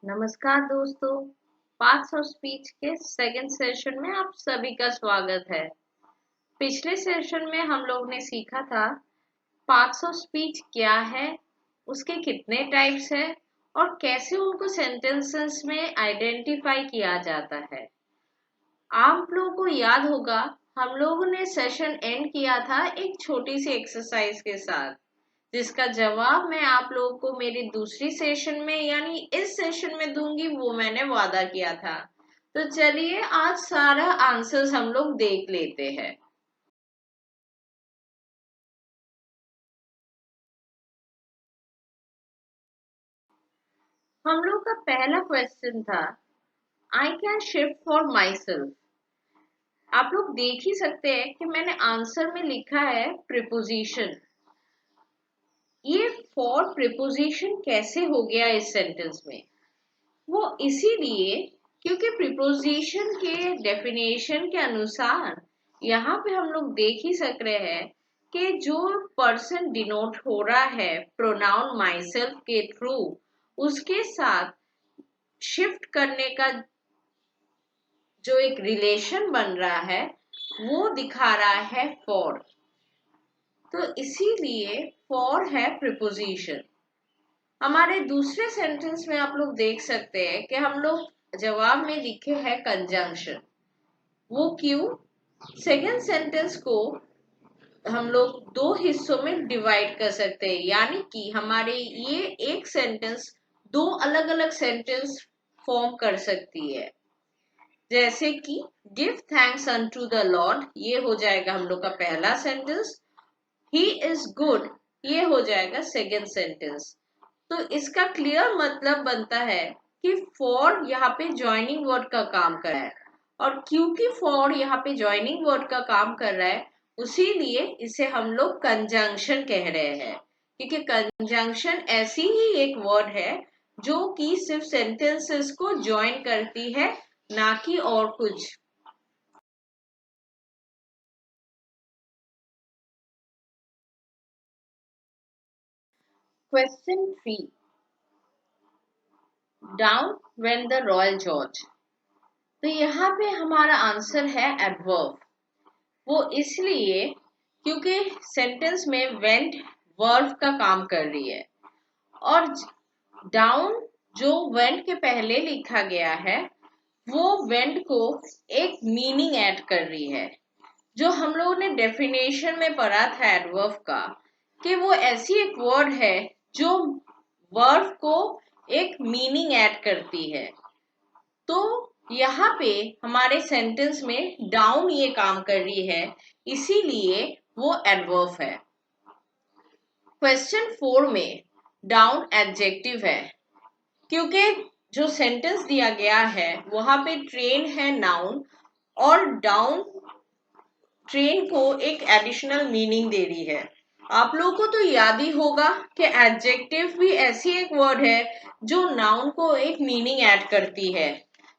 नमस्कार दोस्तों। Parts of speech के सेकंड सेशन में आप सभी का स्वागत है। पिछले सेशन में हम लोग ने सीखा था पार्ट्स ऑफ स्पीच क्या है, उसके कितने टाइप्स है और कैसे उनको सेंटेंसेस में आइडेंटिफाई किया जाता है। आप लोगों को याद होगा हम लोगों ने सेशन एंड किया था एक छोटी सी एक्सरसाइज के साथ, जिसका जवाब मैं आप लोगों को मेरी दूसरी सेशन में यानी इस सेशन में दूंगी, वो मैंने वादा किया था। तो चलिए आज सारा आंसर्स हम लोग देख लेते हैं। हम लोग का पहला क्वेश्चन था I can shift for my self. आप लोग देख ही सकते हैं कि मैंने आंसर में लिखा है प्रिपोजिशन। ये फॉर प्रिपोजिशन कैसे हो गया इस सेंटेंस में? वो इसीलिए क्योंकि प्रिपोजिशन के डेफिनेशन के अनुसार यहाँ पे हम लोग देख ही सक रहे हैं कि जो पर्सन डिनोट हो रहा है प्रोनाउन माई सेल्फ के थ्रू, उसके साथ शिफ्ट करने का जो एक रिलेशन बन रहा है वो दिखा रहा है फॉर। तो इसीलिए फॉर है प्रिपोजिशन। हमारे दूसरे सेंटेंस में आप लोग देख सकते हैं कि हम लोग जवाब में लिखे हैं कंजंक्शन। वो क्यों? सेकंड सेंटेंस को हम लोग दो हिस्सों में डिवाइड कर सकते हैं, यानी कि हमारे ये एक सेंटेंस दो अलग अलग सेंटेंस फॉर्म कर सकती है। जैसे कि give thanks unto the Lord, ये हो जाएगा हम लोग का पहला सेंटेंस। ही इज गुड, ये हो जाएगा सेकंड सेंटेंस। तो इसका क्लियर मतलब बनता है कि फॉर यहाँ पे ज्वाइनिंग वर्ड का काम कर रहा है, और क्योंकि फॉर यहाँ पे ज्वाइनिंग वर्ड का काम कर रहा है उसीलिए इसे हम लोग कंजंक्शन कह रहे हैं। क्योंकि कंजंक्शन ऐसी ही एक वर्ड है जो कि सिर्फ सेंटेंसेस को ज्वाइन करती है, ना कि और कुछ। Question 3, down when the royal George. तो यहाँ पे हमारा आंसर है एडवर्ब। वो इसलिए क्योंकि सेंटेंस में वेंट वर्ब का काम कर रही है, और डाउन जो वेंट के पहले लिखा गया है वो वेंट को एक मीनिंग ऐड कर रही है। जो हम लोगों ने डेफिनेशन में पढ़ा था एडवर्ब का, कि वो ऐसी एक वर्ड है जो वर्ब को एक मीनिंग ऐड करती है। तो यहाँ पे हमारे सेंटेंस में डाउन ये काम कर रही है, इसीलिए वो एडवर्ब है। क्वेश्चन 4 में डाउन एडजेक्टिव है, क्योंकि जो सेंटेंस दिया गया है वहां पे ट्रेन है नाउन, और डाउन ट्रेन को एक एडिशनल मीनिंग दे रही है। आप लोगों को तो याद ही होगा कि एडजेक्टिव भी ऐसी एक वर्ड है जो नाउन को एक मीनिंग ऐड करती है।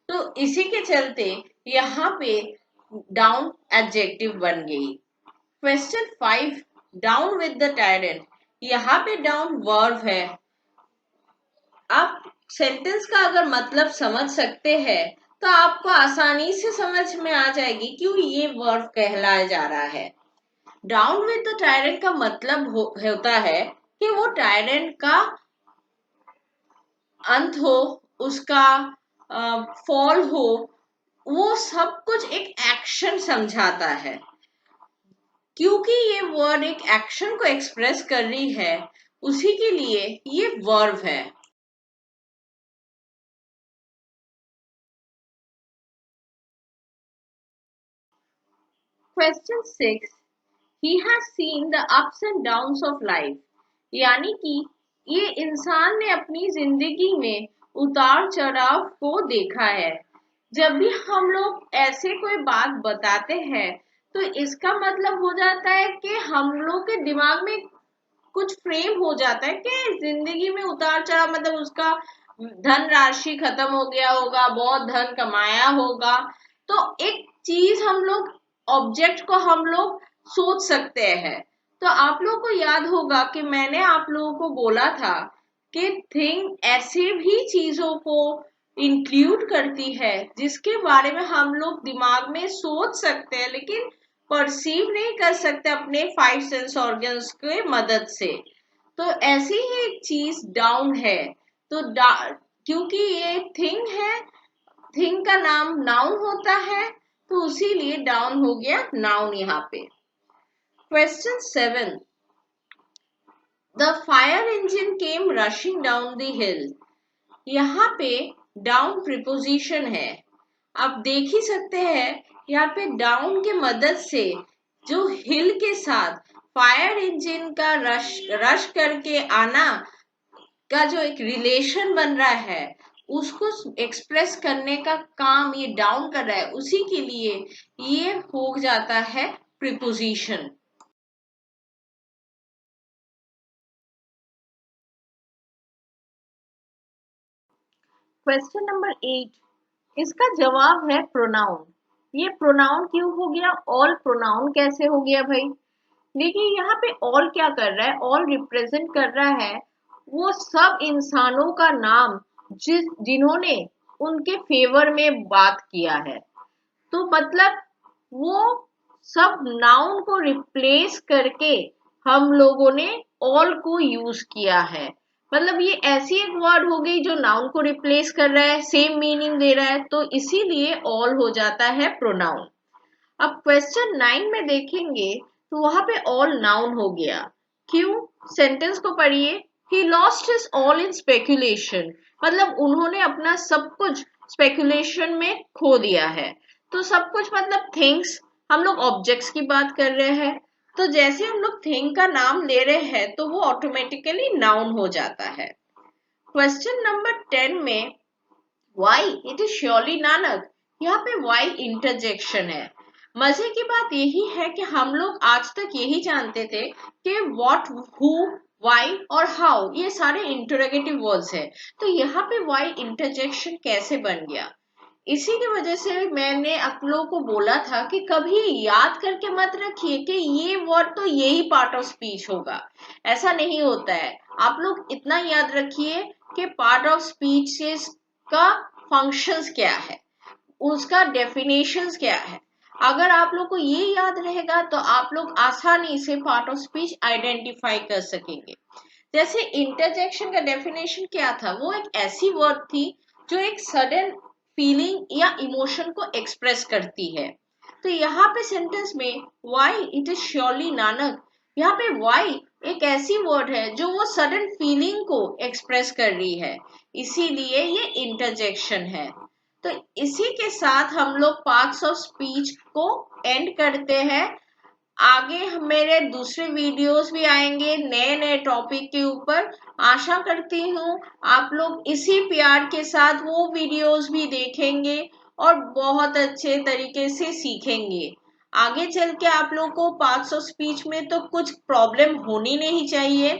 तो इसी के चलते यहाँ पे डाउन एडजेक्टिव बन गई। Question 5, down with the tyrant. यहाँ पे डाउन वर्ब है। आप सेंटेंस का अगर मतलब समझ सकते हैं तो आपको आसानी से समझ में आ जाएगी क्यों ये वर्ब कहलाया जा रहा है। डाउन विद द टायरेंट का मतलब होता है कि वो टायरेंट का अंत हो, उसका फॉल हो, वो सब कुछ एक एक्शन समझाता है। क्योंकि ये वर्ड एक एक्शन को एक्सप्रेस कर रही है, उसी के लिए ये वर्ब है। Question 6, he has seen the ups and downs of life। यानी कि ये इंसान ने अपनी जिंदगी में उतार चढ़ाव को देखा है। जब भी हम लोग ऐसे कोई बात बताते हैं तो इसका मतलब हो जाता है कि हम लोग के दिमाग में कुछ फ्रेम हो जाता है कि जिंदगी में उतार चढ़ाव मतलब उसका धन राशि खत्म हो गया होगा, बहुत धन कमाया होगा। तो एक चीज हम लोग, ऑब्जेक्ट को हम लोग सोच सकते हैं। तो आप लोगों को याद होगा कि मैंने आप लोगों को बोला था कि थिंग ऐसे भी चीजों को इंक्लूड करती है जिसके बारे में हम लोग दिमाग में सोच सकते हैं लेकिन परसीव नहीं कर सकते अपने 5 सेंस ऑर्गन्स के मदद से। तो ऐसी ही एक चीज डाउन है। तो क्योंकि ये थिंग है, थिंग का नाम नाउन होता है, तो इसीलिए डाउन हो गया नाउन यहाँ पे। Question 7, the fire engine came rushing down the हिल। यहाँ पे डाउन प्रिपोजिशन है। आप देख ही सकते हैं यहाँ पे डाउन के मदद से जो हिल के साथ फायर इंजन का रश करके आना का जो एक रिलेशन बन रहा है उसको एक्सप्रेस करने का काम ये डाउन कर रहा है, उसी के लिए ये हो जाता है प्रिपोजिशन। क्वेश्चन नंबर 8, इसका जवाब है प्रोनाउन। ये प्रोनाउन क्यों हो गया, ऑल प्रोनाउन कैसे हो गया भाई? देखिए यहाँ पे ऑल क्या कर रहा है, ऑल रिप्रेजेंट कर रहा है वो सब इंसानों का नाम जिन्होंने उनके फेवर में बात किया है। तो मतलब वो सब नाउन को रिप्लेस करके हम लोगों ने ऑल को यूज किया है। मतलब ये ऐसी एक वर्ड हो गई जो नाउन को रिप्लेस कर रहा है, सेम मीनिंग दे रहा है, तो इसीलिए ऑल हो जाता है प्रोनाउन। अब क्वेश्चन 9 में देखेंगे तो वहां पे ऑल नाउन हो गया। क्यों? सेंटेंस को पढ़िए। He lost his all in speculation, मतलब उन्होंने अपना सब कुछ स्पेकुलेशन में खो दिया है। तो सब कुछ मतलब थिंग्स, हम लोग ऑब्जेक्ट्स की बात कर रहे हैं, तो जैसे हम लोग थिंग का नाम ले रहे हैं तो वो ऑटोमेटिकली नाउन हो जाता है। क्वेश्चन नंबर 10 में why it is surely Nanak, यहाँ पे वाई इंटरजेक्शन है। मजे की बात यही है कि हम लोग आज तक यही जानते थे कि व्हाट, हु, वाई और हाउ ये सारे इंटरोगेटिव वर्ड्स है, तो यहाँ पे वाई इंटरजेक्शन कैसे बन गया? इसी की वजह से मैंने आप लोगों को बोला था कि कभी याद करके मत रखिए कि ये वर्ड तो यही पार्ट ऑफ स्पीच होगा, ऐसा नहीं होता है। आप लोग इतना याद रखिए कि पार्ट ऑफ स्पीच का फंक्शंस क्या है, उसका डेफिनेशंस क्या है। अगर आप लोग को ये याद रहेगा तो आप लोग आसानी से पार्ट ऑफ स्पीच आइडेंटिफाई कर सकेंगे। जैसे इंटरजेक्शन का डेफिनेशन क्या था, वो एक ऐसी वर्ड थी जो एक सडन फीलिंग या इमोशन को एक्सप्रेस करती है। तो यहाँ पे सेंटेंस में why it is surely Nanak, यहाँ पे वाई एक ऐसी वर्ड है जो वो सडन फीलिंग को एक्सप्रेस कर रही है, इसीलिए ये इंटरजेक्शन है। तो इसी के साथ हम लोग पार्ट्स ऑफ स्पीच को एंड करते हैं। आगे मेरे दूसरे वीडियोस भी आएंगे नए नए टॉपिक के ऊपर। आशा करती हूँ आप लोग इसी प्यार के साथ वो वीडियोस भी देखेंगे और बहुत अच्छे तरीके से सीखेंगे। आगे चल के आप लोग को पार्ट्स ऑफ स्पीच में तो कुछ प्रॉब्लम होनी नहीं चाहिए।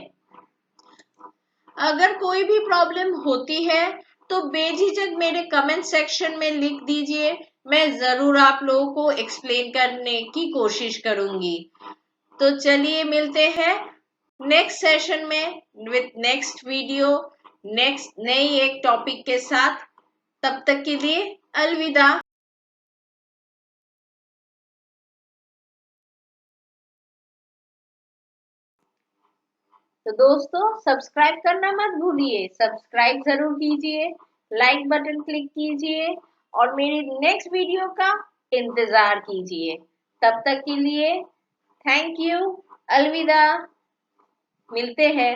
अगर कोई भी प्रॉब्लम होती है तो बेझिझक मेरे कमेंट सेक्शन में लिख दीजिए, मैं जरूर आप लोगों को एक्सप्लेन करने की कोशिश करूंगी। तो चलिए मिलते हैं नेक्स्ट सेशन में विथ नेक्स्ट वीडियो, नेक्स्ट नई एक टॉपिक के साथ। तब तक के लिए अलविदा। तो दोस्तों सब्सक्राइब करना मत भूलिए, सब्सक्राइब जरूर कीजिए, लाइक बटन क्लिक कीजिए और मेरी नेक्स्ट वीडियो का इंतजार कीजिए। तब तक के लिए थैंक यू, अलविदा, मिलते हैं।